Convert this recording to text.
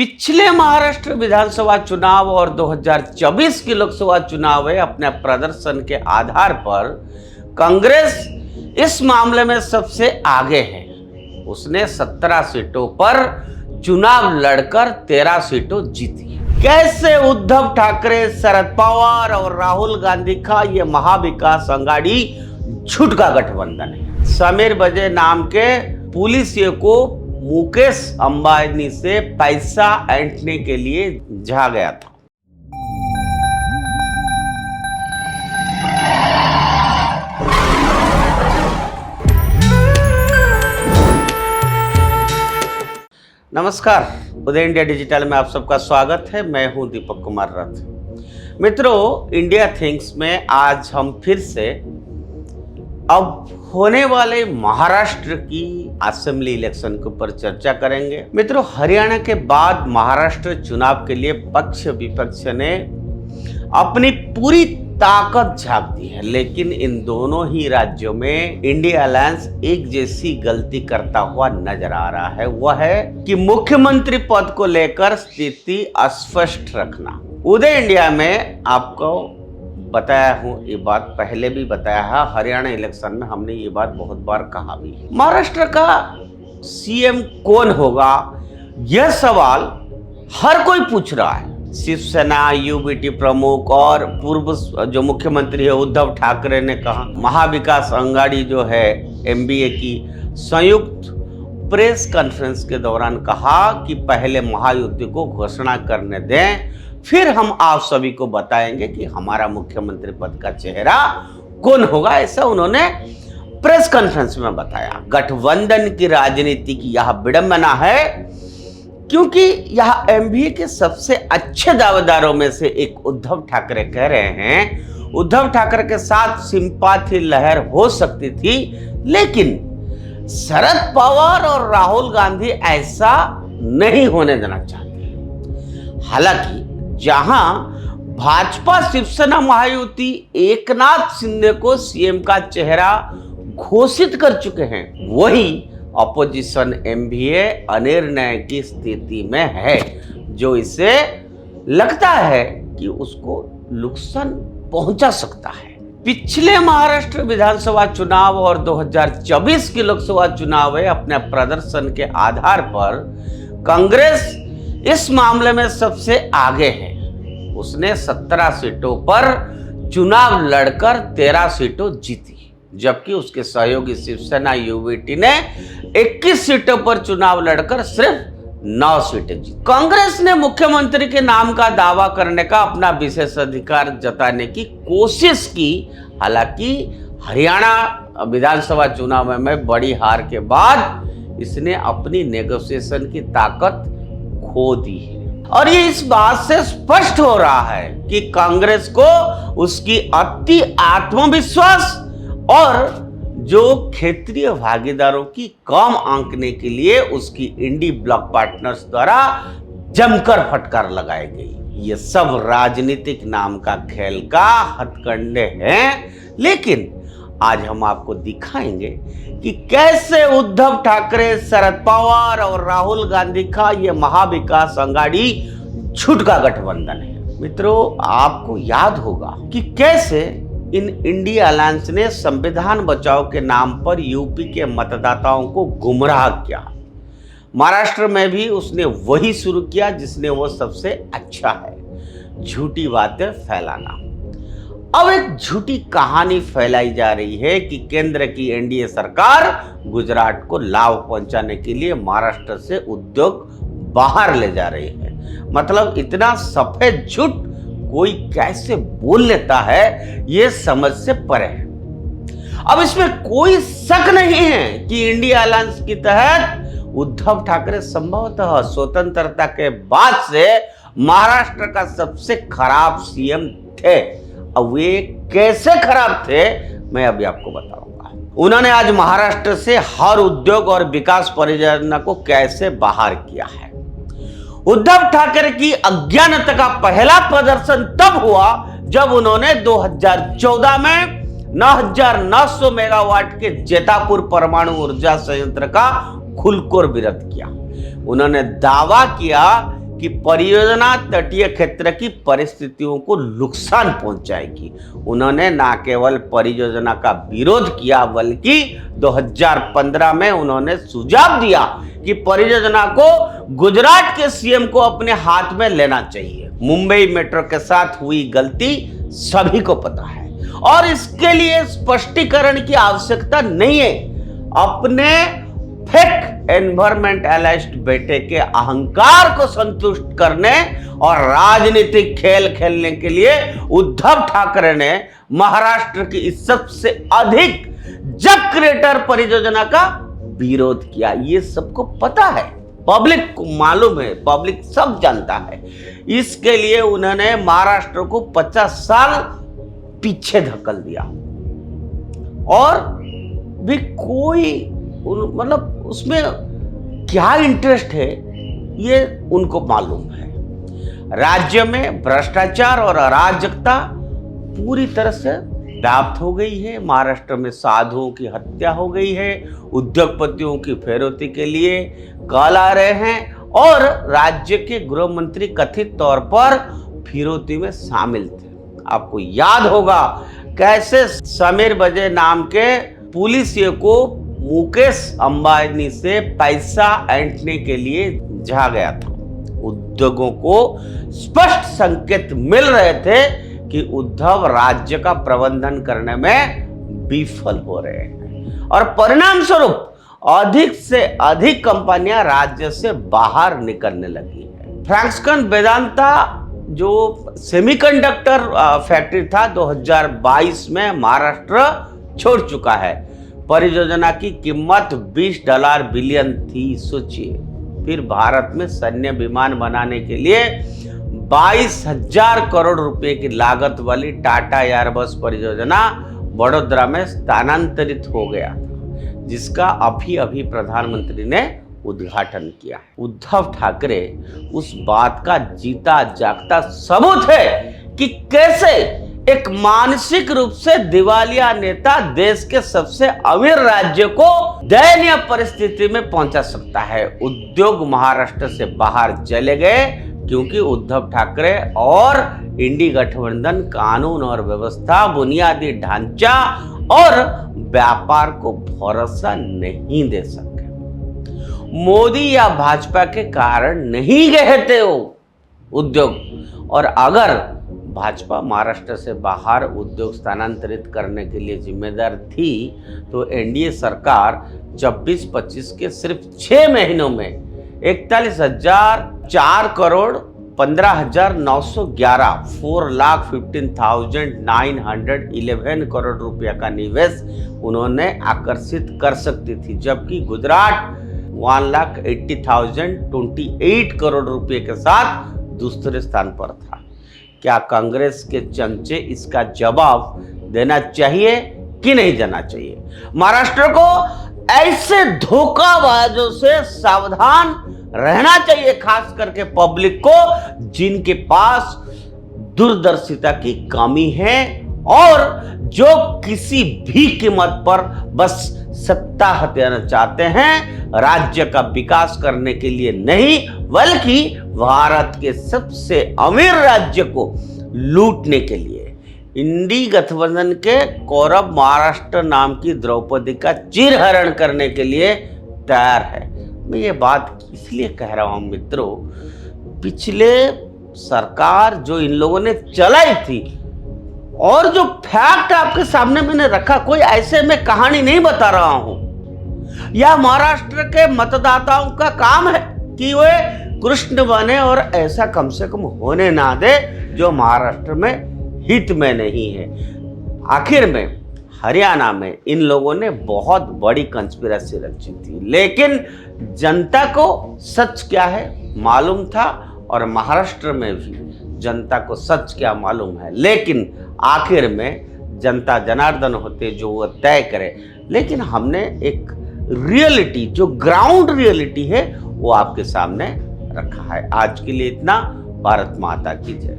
पिछले महाराष्ट्र विधानसभा चुनाव और 2024 के लोकसभा चुनाव में अपने प्रदर्शन के आधार पर कांग्रेस इस मामले में सबसे आगे है। उसने 17 सीटों पर चुनाव लड़कर 13 सीटों जीती। कैसे उद्धव ठाकरे, शरद पवार और राहुल गांधी का ये महाविकास अघाड़ी झूठ का गठबंधन है। समीर बजे नाम के पुलिसिये को मुकेश अंबानी से पैसा ऐंठने के लिए जा गया था। नमस्कार, उदय इंडिया डिजिटल में आप सबका स्वागत है। मैं हूं दीपक कुमार रथ। मित्रों, इंडिया थिंक्स में आज हम फिर से अब होने वाले महाराष्ट्र की असेंबली इलेक्शन के ऊपर चर्चा करेंगे। मित्रों, हरियाणा के बाद महाराष्ट्र चुनाव के लिए पक्ष विपक्ष ने अपनी पूरी ताकत झांक दी है, लेकिन इन दोनों ही राज्यों में इंडिया अलायंस एक जैसी गलती करता हुआ नजर आ रहा है। वह है कि मुख्यमंत्री पद को लेकर स्थिति अस्पष्ट रखना। उदय इंडिया में आपको बताया हूं, ये बात पहले भी बताया है। हरियाणा इलेक्शन में हमने ये बात बहुत बार कहा भी है। महाराष्ट्र का सीएम कौन होगा, यह सवाल हर कोई पूछ रहा है। शिवसेना, यूबीटी प्रमुख और पूर्व जो मुख्यमंत्री है उद्धव ठाकरे ने कहा। महाविकास अघाड़ी जो है एमबीए की संयुक्त प्रेस कॉन्फ्रेंस के दौरान कहा कि पहले महायुति को घोषणा करने दें, फिर हम आप सभी को बताएंगे कि हमारा मुख्यमंत्री पद का चेहरा कौन होगा। ऐसा उन्होंने प्रेस कॉन्फ्रेंस में बताया। गठबंधन की राजनीति की यह विडंबना है, क्योंकि यह एमबीए के सबसे अच्छे दावेदारों में से एक उद्धव ठाकरे कह रहे हैं उद्धव ठाकरे के साथ सिंपैथी लहर हो सकती थी, लेकिन शरद पवार और राहुल गांधी ऐसा नहीं होने देना चाहते। हालांकि जहां भाजपा शिवसेना महायुति एकनाथ शिंदे को सीएम का चेहरा घोषित कर चुके हैं, वही अपोजिशन एमबीए अनिर्णय की स्थिति में है, जो इसे लगता है कि उसको नुकसान पहुंचा सकता है। पिछले महाराष्ट्र विधानसभा चुनाव और 2024 के लोकसभा चुनाव में अपने प्रदर्शन के आधार पर कांग्रेस इस मामले में सबसे आगे है। उसने 17 सीटों पर चुनाव लड़कर 13 सीटों जीती, जबकि उसके सहयोगी शिवसेना यूबीटी ने 21 सीटों पर चुनाव लड़कर सिर्फ 9 सीटें जीती। कांग्रेस ने मुख्यमंत्री के नाम का दावा करने का अपना विशेष अधिकार जताने की कोशिश की। हालांकि हरियाणा विधानसभा चुनाव में बड़ी हार के बाद इसने अपनी नेगोशिएशन की ताकत खो दी है, और ये इस बात से स्पष्ट हो रहा है कि कांग्रेस को उसकी अति आत्मविश्वास और जो क्षेत्रीय भागीदारों की कम आंकने के लिए उसकी इंडी ब्लॉक पार्टनर्स द्वारा जमकर फटकार लगाई गई। ये सब राजनीतिक नाम का खेल का हथकंडे हैं, लेकिन आज हम आपको दिखाएंगे कि कैसे उद्धव ठाकरे, शरद पवार और राहुल गांधी का ये महाविकास अघाड़ी झूठ का गठबंधन है। मित्रों, आपको याद होगा कि कैसे इन इंडिया अलायंस ने संविधान बचाओ के नाम पर यूपी के मतदाताओं को गुमराह किया। महाराष्ट्र में भी उसने वही शुरू किया जिसने वो सबसे अच्छा है, झूठी बातें फैलाना। अब एक झूठी कहानी फैलाई जा रही है कि केंद्र की एनडीए सरकार गुजरात को लाभ पहुंचाने के लिए महाराष्ट्र से उद्योग बाहर ले जा रही है। मतलब इतना सफेद झूठ कोई कैसे बोल लेता है, ये समझ से परे है। अब इसमें कोई शक नहीं है कि इंडिया अलायंस के तहत उद्धव ठाकरे संभवतः स्वतंत्रता के बाद से महाराष्ट्र का सबसे खराब सीएम थे। अब वे कैसे खराब थे, मैं अभी आपको बताऊंगा। उन्होंने आज महाराष्ट्र से हर उद्योग और विकास परियोजना को कैसे बाहर किया है। उद्धव ठाकरे की अज्ञानता का पहला प्रदर्शन तब हुआ जब उन्होंने 2014 में 9,900 मेगावाट के जेतापुर परमाणु ऊर्जा संयंत्र का खुलकर विरोध किया। उन्होंने दावा किया कि परियोजना तटीय क्षेत्र की परिस्थितियों को नुकसान पहुंचाएगी। उन्होंने न केवल परियोजना का विरोध किया बल्कि 2015 में उन्होंने सुझाव दिया कि परियोजना को गुजरात के सीएम को अपने हाथ में लेना चाहिए। मुंबई मेट्रो के साथ हुई गलती सभी को पता है और इसके लिए स्पष्टीकरण की आवश्यकता नहीं है। अपने फेक एनवायरमेंटलिस्ट बेटे के अहंकार को संतुष्ट करने और राजनीतिक खेल खेलने के लिए उद्धव ठाकरे ने महाराष्ट्र की इस सबसे अधिक जब क्रिएटर परियोजना का विरोध किया। ये सबको पता है, पब्लिक को मालूम है, पब्लिक सब जानता है। इसके लिए उन्होंने महाराष्ट्र को 50 साल पीछे धकेल दिया और भी कोई मतलब उसमें क्या इंटरेस्ट है ये उनको मालूम है। राज्य में भ्रष्टाचार और अराजकता पूरी तरह से व्याप्त हो गई है। महाराष्ट्र में साधुओं की हत्या हो गई है, उद्योगपतियों की फिरौती के लिए कॉल आ रहे हैं और राज्य के गृह मंत्री कथित तौर पर फिरौती में शामिल थे। आपको याद होगा कैसे समीर बजे नाम के पुलिसिये को मुकेश अंबानी से पैसा ऐंठने के लिए जा गया था। उद्योगों को स्पष्ट संकेत मिल रहे थे कि उद्धव राज्य का प्रबंधन करने में विफल हो रहे हैं और परिणाम स्वरूप अधिक से अधिक कंपनियां राज्य से बाहर निकलने लगी है। फ्रैक्सकन वेदांता जो सेमीकंडक्टर फैक्ट्री था 2022 में महाराष्ट्र छोड़ चुका है। परियोजना की कीमत $20 बिलियन थी। सोचिए, फिर भारत में सैन्य विमान बनाने के लिए 22,000 करोड़ रुपए की लागत वाली टाटा एयरबस परियोजना वडोदरा में स्थानांतरित हो गया था, जिसका अभी प्रधानमंत्री ने उद्घाटन किया। उद्धव ठाकरे उस बात का जीता जागता सबूत है कि कैसे एक मानसिक रूप से दिवालिया नेता देश के सबसे अमीर राज्य को दयनीय परिस्थिति में पहुंचा सकता है। उद्योग महाराष्ट्र से बाहर चले गए क्योंकि उद्धव ठाकरे और इंडी गठबंधन कानून और व्यवस्था, बुनियादी ढांचा और व्यापार को भरोसा नहीं दे सके। मोदी या भाजपा के कारण नहीं गए थे वो उद्योग, और अगर भाजपा महाराष्ट्र से बाहर उद्योग स्थानांतरित करने के लिए जिम्मेदार थी तो एनडीए सरकार 24-25 के सिर्फ 6 महीनों में 41,004 करोड़ 15,911 4,15,911 करोड़ रुपया का निवेश उन्होंने आकर्षित कर सकती थी, जबकि गुजरात 1,80,028 करोड़ रुपए के साथ दूसरे स्थान पर था। क्या कांग्रेस के चमचे इसका जवाब देना चाहिए कि नहीं देना चाहिए? महाराष्ट्र को ऐसे धोखाबाजों से सावधान रहना चाहिए, खास करके पब्लिक को जिनके पास दूरदर्शिता की कमी है और जो किसी भी कीमत पर बस सत्ता हथियाना चाहते हैं, राज्य का विकास करने के लिए नहीं बल्कि भारत के सबसे अमीर राज्य को लूटने के लिए। इंडी गठबंधन के कौरव महाराष्ट्र नाम की द्रौपदी का चीरहरण करने के लिए तैयार है। मैं ये बात इसलिए कह रहा हूं मित्रों, पिछले सरकार जो इन लोगों ने चलाई थी और जो फैक्ट आपके सामने मैंने रखा, कोई ऐसे में कहानी नहीं बता रहा हूं, यह महाराष्ट्र के मतदाताओं का काम है कि वे कृष्ण बने और ऐसा कम से कम होने ना दे जो महाराष्ट्र में हित में नहीं है। आखिर में हरियाणा में इन लोगों ने बहुत बड़ी कंस्पिरेसी रची थी, लेकिन जनता को सच क्या है मालूम था और महाराष्ट्र में भी जनता को सच क्या मालूम है। लेकिन आखिर में जनता जनार्दन होते जो वो तय करे। लेकिन हमने एक रियलिटी, जो ग्राउंड रियलिटी है, वो आपके सामने रखा है। आज के लिए इतना। भारत माता की जय।